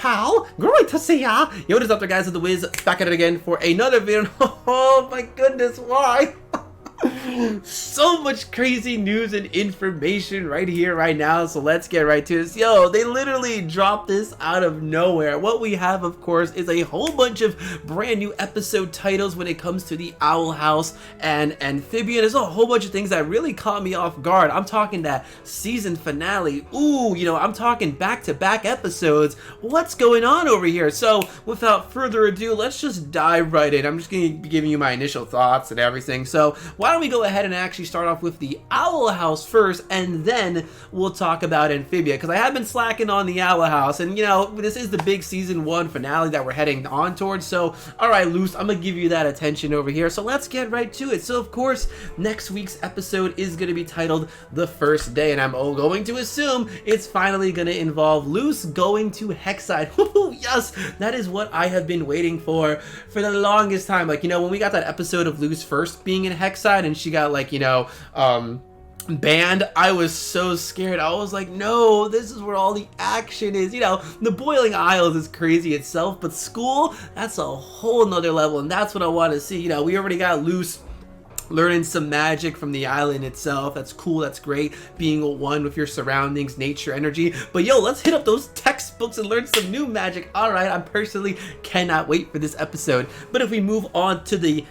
pal. Great to see ya. Yo, what is up there, guys? Of the Wiz, back at it again for another video. Oh my goodness, why? So much crazy news and information right here, right now, so let's get right to this. Yo, they literally dropped this out of nowhere. What we have, of course, is a whole bunch of brand new episode titles when it comes to the Owl House and Amphibia. There's a whole bunch of things that really caught me off guard. I'm talking that season finale. Ooh, you know, I'm talking back-to-back episodes. What's going on over here? So, without further ado, let's just dive right in. I'm just going to be giving you my initial thoughts and everything. So, why don't we go ahead and actually start off with the Owl House first, and then we'll talk about Amphibia, because I have been slacking on the Owl House, and you know, this is the big season 1 finale that we're heading on towards, so alright, Luce, I'm gonna give you that attention over here, so let's get right to it. So of course, next week's episode is gonna be titled The First Day, and I'm going to assume it's finally gonna involve Luce going to Hexside. Yes, that is what I have been waiting for the longest time. Like, you know, when we got that episode of Luce first being in Hexside and she got, like, you know, banned, I was so scared. I was like, no, this is where all the action is. You know, the Boiling Isles is crazy itself, but school, that's a whole nother level, and that's what I want to see. You know, we already got Luce learning some magic from the island itself. That's cool, that's great, being one with your surroundings, nature, energy. But yo, let's hit up those textbooks and learn some new magic. Alright, I personally cannot wait for this episode. But if we move on to the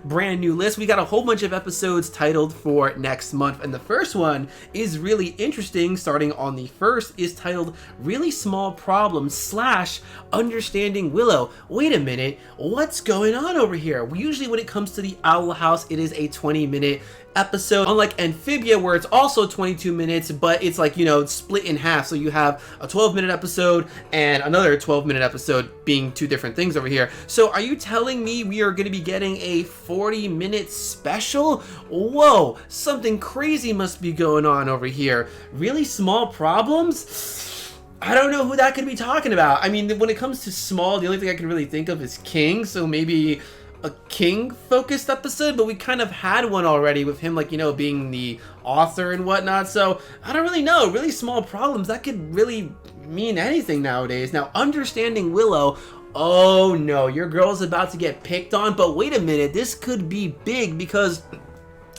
brand new list, we got a whole bunch of episodes titled for next month. And the first one is really interesting. Starting on the 1st is titled Really Small Problems / Understanding Willow. Wait a minute, what's going on over here? Usually when it comes to the Owl House, it is a 20-minute episode, unlike Amphibia where it's also 22 minutes, but it's like, you know, split in half. So you have a 12-minute episode and another 12-minute episode being two different things over here. So are you telling me we are going to be getting a 40-minute special? Whoa, something crazy must be going on over here. Really Small Problems? I don't know who that could be talking about. I mean, when it comes to small, the only thing I can really think of is King, so maybe a King-focused episode, but we kind of had one already with him, like, you know, being the author and whatnot, so I don't really know. Really Small Problems, that could really mean anything nowadays. Now, Understanding Willow, oh no, your girl's about to get picked on, but wait a minute, this could be big, because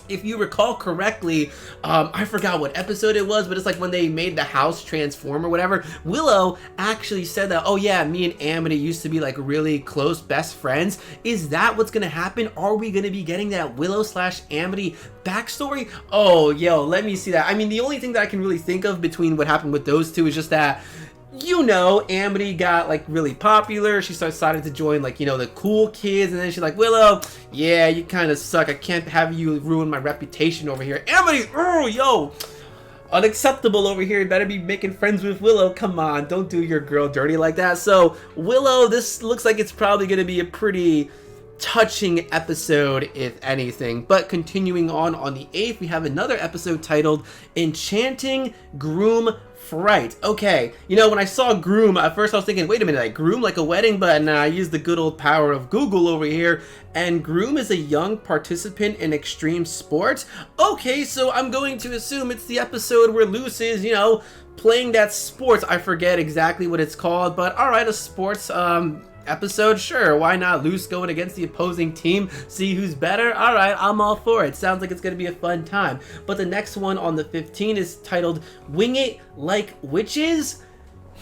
if you recall correctly, I forgot what episode it was, but it's like when they made the house transform or whatever, Willow actually said that, oh yeah, me and Amity used to be like really close best friends. Is that what's gonna happen? Are we gonna be getting that Willow / Amity backstory? Oh, yo, let me see that. I mean, the only thing that I can really think of between what happened with those two is just that, you know, Amity got like really popular. She decided to join, like, you know, the cool kids, and then she's like, Willow, yeah, you kind of suck. I can't have you ruin my reputation over here. Amity, oh, yo, unacceptable over here. You better be making friends with Willow. Come on, don't do your girl dirty like that. So Willow, this looks like it's probably going to be a pretty touching episode, if anything. But continuing on the 8th, we have another episode titled Enchanting Groom Fright. Okay, you know, when I saw groom, at first I was thinking, wait a minute, like groom like a wedding, but nah, I used the good old power of Google over here, and groom is a young participant in extreme sports. Okay, so I'm going to assume it's the episode where Luce is, you know, playing that sports. I forget exactly what it's called, but alright, a sports episode, sure, why not? Luce going against the opposing team, see who's better. Alright, I'm all for it. Sounds like it's gonna be a fun time. But the next one on the 15th is titled Wing It Like Witches.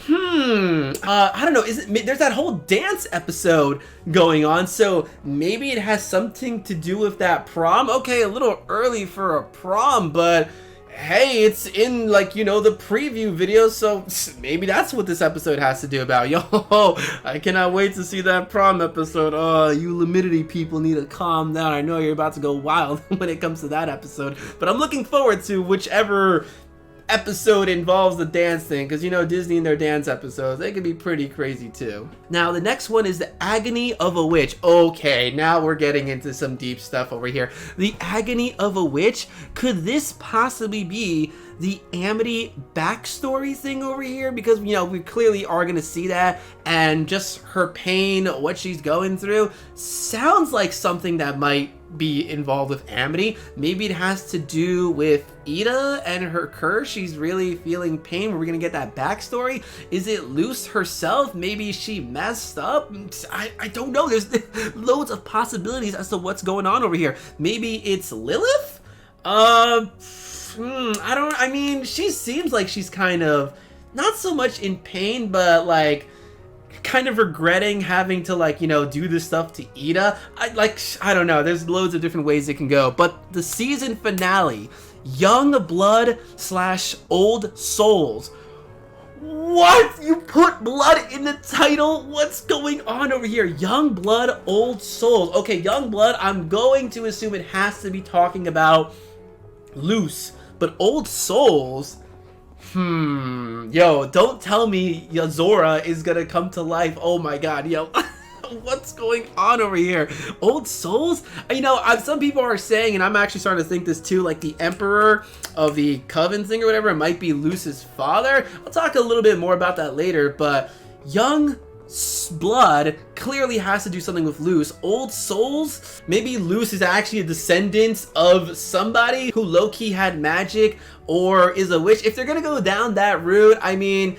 I don't know, there's that whole dance episode going on, so maybe it has something to do with that prom. Okay, a little early for a prom, but hey, it's in, like, you know, the preview video, so maybe that's what this episode has to do about. Yo, I cannot wait to see that prom episode. Oh, you Lumidity people need to calm down. I know you're about to go wild when it comes to that episode, but I'm looking forward to whichever episode involves the dance thing, because you know Disney and their dance episodes, they can be pretty crazy too. Now the next one is the Agony of a Witch. Okay, now we're getting into some deep stuff over here. The Agony of a Witch, could this possibly be the Amity backstory thing over here? Because, you know, we clearly are going to see that, and just her pain, what she's going through, sounds like something that might be involved with Amity. Maybe it has to do with Ida and her curse. She's really feeling pain. We're gonna get that backstory. Is it Luce herself? Maybe she messed up. I don't know. There's loads of possibilities as to what's going on over here. Maybe it's Lilith? I mean, she seems like she's kind of not so much in pain, but like kind of regretting having to, like, you know, do this stuff to Ida. I don't know. There's loads of different ways it can go. But the season finale, Young Blood / Old Souls. What? You put blood in the title? What's going on over here? Young Blood, Old Souls. Okay, Young Blood, I'm going to assume it has to be talking about Luce. But Old Souls? Yo, don't tell me Yazora is gonna come to life. Oh my god, yo. What's going on over here? Old Souls? You know, some people are saying, and I'm actually starting to think this too, like the Emperor of the Coven thing or whatever, it might be Luce's father. I'll talk a little bit more about that later, but Young Blood clearly has to do something with Luce. Old Souls? Maybe Luce is actually a descendant of somebody who low-key had magic or is a witch. If they're gonna go down that route, I mean,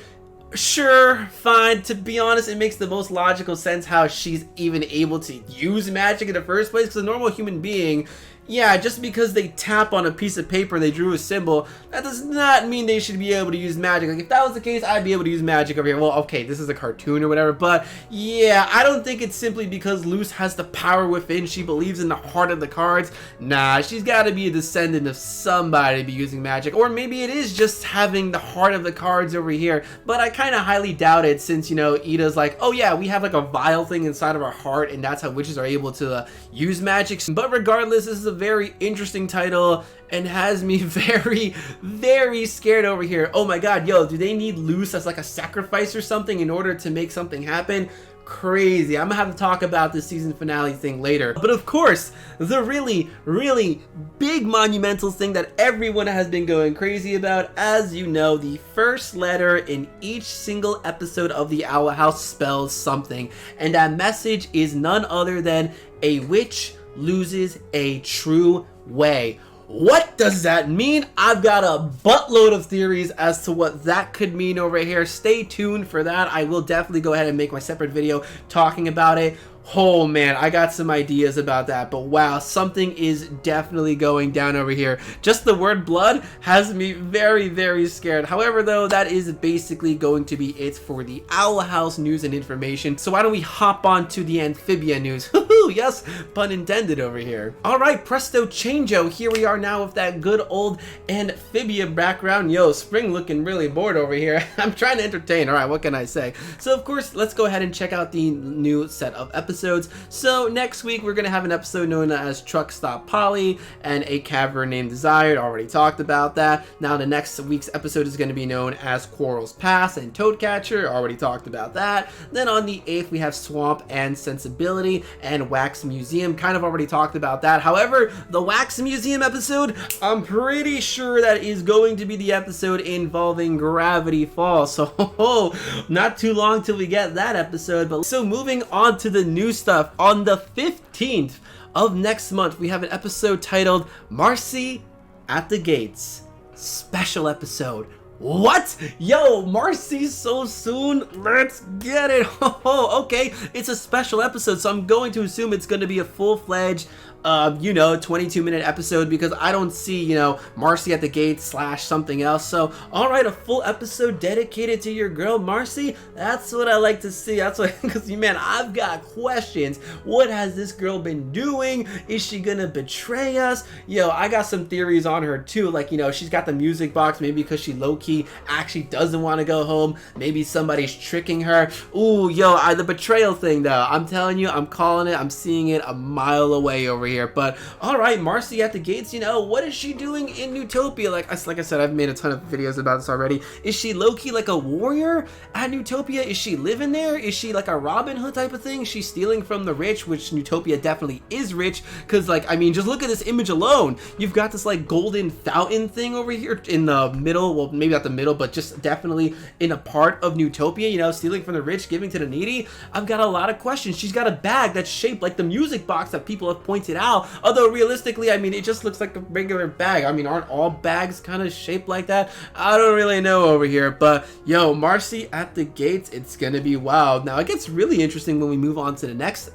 sure, fine. To be honest, it makes the most logical sense how she's even able to use magic in the first place, because a normal human being, yeah, just because they tap on a piece of paper and they drew a symbol, that does not mean they should be able to use magic. Like, if that was the case, I'd be able to use magic over here. Well, okay, this is a cartoon or whatever, but yeah, I don't think it's simply because Luce has the power within. She believes in the heart of the cards. Nah, she's got to be a descendant of somebody to be using magic. Or maybe it is just having the heart of the cards over here, but I kind of highly doubt it, since, you know, Ida's like, oh yeah, we have like a vial thing inside of our heart, and that's how witches are able to use magic. But regardless, this is a very interesting title and has me very scared over here. Oh my god, yo, do they need Luce as like a sacrifice or something in order to make something happen? Crazy. I'm gonna have to talk about this season finale thing later. But of course, the really big monumental thing that everyone has been going crazy about, as you know, the first letter in each single episode of the Owl House spells something, and that message is none other than a witch loses a true way. What does that mean? I've got a buttload of theories as to what that could mean over here. Stay tuned for that. I will definitely go ahead and make my separate video talking about it. Oh man, I got some ideas about that, but wow, something is definitely going down over here. Just the word blood has me very scared. However, though, that is basically going to be it for the Owl House news and information. So why don't we hop on to the Amphibia news? Yes, pun intended over here. All right, presto changeo. Here we are now with that good old Amphibia background. Yo, Spring looking really bored over here. I'm trying to entertain. All right, what can I say? So of course, let's go ahead and check out the new set of episodes. So next week we're gonna have an episode known as Truck Stop Polly and a cavern named Desired. Already talked about that. Now the next week's episode is gonna be known as Quarrels Pass and Toadcatcher. Already talked about that. Then on the 8th we have Swamp and Sensibility and Wax Museum. Kind of already talked about that. However, the Wax Museum episode, I'm pretty sure that is going to be the episode involving Gravity Falls. So not too long till we get that episode. But so moving on to the new stuff, on the 15th of next month we have an episode titled Marcy at the Gates. Special episode. What? Yo, Marcy so soon? Let's get it. Oh, okay. It's a special episode, so I'm going to assume it's going to be a full-fledged, 22-minute episode, because I don't see, Marcy at the Gate / something else. So, all right, a full episode dedicated to your girl, Marcy. That's what I like to see. That's what, because, man, I've got questions. What has this girl been doing? Is she going to betray us? Yo, I got some theories on her, too. Like, she's got the music box, maybe because she low-key actually doesn't want to go home. Maybe somebody's tricking her. Ooh, yo, the betrayal thing, though. I'm telling you, I'm calling it. I'm seeing it a mile away over here. But all right, Marcy at the Gates, what is she doing in Newtopia? Like I said, I've made a ton of videos about this already. Is she low-key like a warrior at Newtopia? Is she living there? Is she like a Robin Hood type of thing? She's stealing from the rich, which Newtopia definitely is rich, because just look at this image alone. You've got this like golden fountain thing over here in the middle. Well, maybe at the middle, but just definitely in a part of Newtopia, you know, stealing from the rich, giving to the needy. I've got a lot of questions. She's got a bag that's shaped like the music box that people have pointed out, although realistically, I mean, it just looks like a regular bag. I mean, aren't all bags kind of shaped like that? I don't really know over here, but yo, Marcy at the gates, it's gonna be wild. Now, it gets really interesting when we move on to the next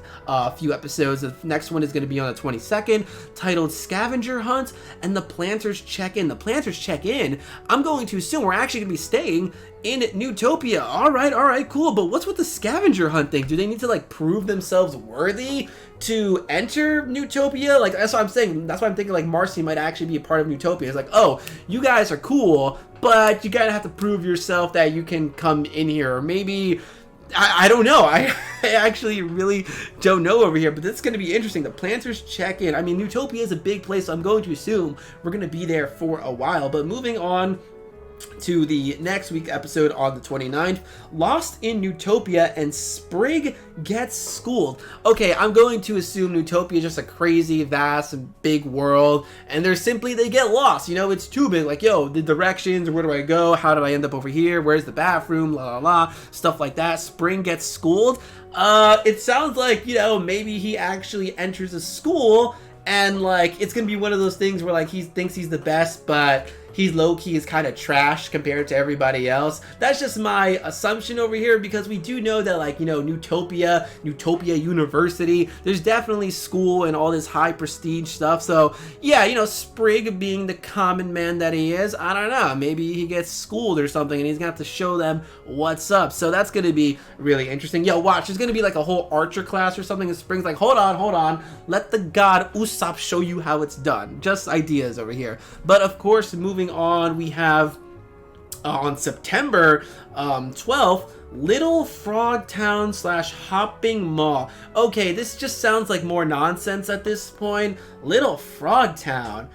few episodes. The next one is going to be on the 22nd, titled Scavenger Hunt and the Planters Check In. The Planters Check In, I'm going to assume we're actually going to be staying in Newtopia. All right, cool. But what's with the scavenger hunt thing? Do they need to like prove themselves worthy to enter Newtopia? Like, that's what I'm saying. That's why I'm thinking like Marcy might actually be a part of Newtopia. It's like, oh, you guys are cool, but you gotta have to prove yourself that you can come in here. Or maybe, I don't know. I actually really don't know over here, but this is going to be interesting. The Planters Check In. I mean, Newtopia is a big place, so I'm going to assume we're going to be there for a while. But moving on to the next week episode on the 29th, Lost in Newtopia and Sprig gets schooled. Okay, I'm going to assume Newtopia is just a crazy, vast, and big world, and they get lost. You know, it's too big. Like, yo, the directions, where do I go? How did I end up over here? Where's the bathroom? La la la, stuff like that. Sprig gets schooled. It sounds like, you know, maybe he actually enters a school, and like it's gonna be one of those things where like he thinks he's the best, but he's low-key is kind of trash compared to everybody else. That's just my assumption over here, because we do know that, like, you know, Newtopia University, there's definitely school and all this high prestige stuff. So yeah, you know, Sprig being the common man that he is, I don't know, maybe he gets schooled or something and he's gonna have to show them what's up. So that's gonna be really interesting. Yo, watch, there's gonna be like a whole archer class or something, and Sprig's like, hold on, let the god Usopp show you how it's done. Just ideas over here. But of course, moving on, we have on September 12th, Little Frog Town / Hopping Mall. Okay, this just sounds like more nonsense at this point. Little Frog Town.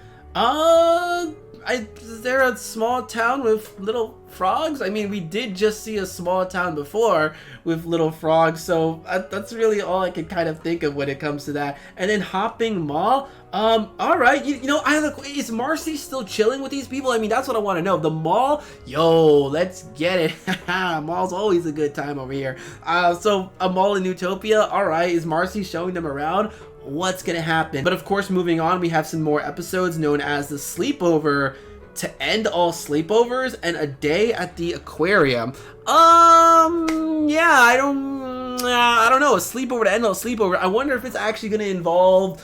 Is there a small town with little frogs? I mean, we did just see a small town before with little frogs, so that's really all I can kind of think of when it comes to that. And then Hopping Mall. All right, you know, is Marcy still chilling with these people? I mean, that's what I want to know. The mall, yo, let's get it. Mall's always a good time over here. So a mall in Newtopia. All right, is Marcy showing them around? What's gonna happen? But of course, moving on, we have some more episodes known as the Sleepover to End All Sleepovers and A Day at the Aquarium. Yeah, I don't know, a sleepover to end all sleepover. I wonder if it's actually going to involve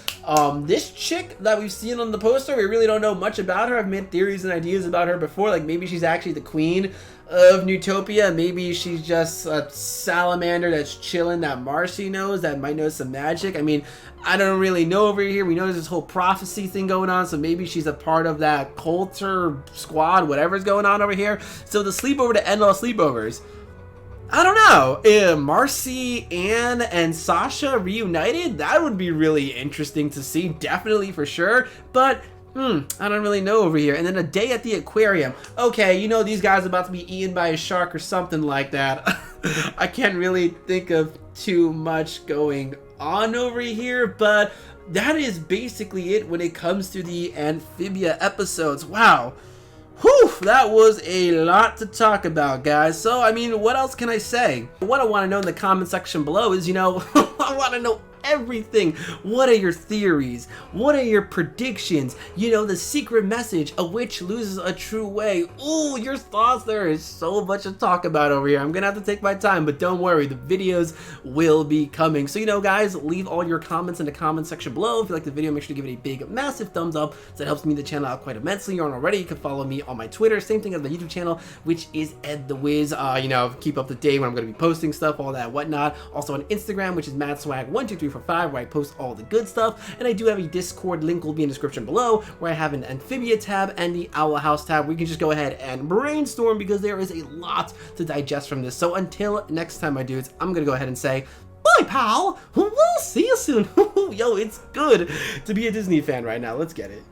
this chick that we've seen on the poster. We really don't know much about her. I've made theories and ideas about her before, like maybe she's actually the queen of Newtopia. Maybe she's just a salamander that's chilling that Marcy knows, that might know some magic. I mean, I don't really know over here. We know there's this whole prophecy thing going on, so maybe she's a part of that cult or squad, whatever's going on over here. So the sleepover to end all sleepovers. I don't know. Marcy, Anne, and Sasha reunited? That would be really interesting to see, definitely for sure. But I don't really know over here. And then A Day at the Aquarium. Okay, you know these guys are about to be eaten by a shark or something like that. I can't really think of too much going on over here, but that is basically it when it comes to the Amphibia episodes. Wow. Whew, that was a lot to talk about, guys. So, I mean, what else can I say? What I want to know in the comment section below is, you know, I want to know everything. What are your theories? What are your predictions? You know, the secret message, a witch loses a true way. Ooh, your thoughts. There is so much to talk about over here. I'm gonna have to take my time, but don't worry, the videos will be coming. So, you know, guys, leave all your comments in the comment section below. If you like the video, make sure to give it a big, massive thumbs up. So that helps me the channel out quite immensely. You're on already. You can follow me on my Twitter, same thing as my YouTube channel, which is Ed the Wiz. You know, keep up to date when I'm gonna be posting stuff, all that whatnot. Also on Instagram, which is MadSwag12345, where I post all the good stuff. And I do have a Discord link, will be in the description below, where I have an Amphibia tab and the Owl House tab, where you can just go ahead and brainstorm, because there is a lot to digest from this. So until next time, my dudes, I'm gonna go ahead and say bye, pal. We'll see you soon. Yo, it's good to be a Disney fan right now. Let's get it.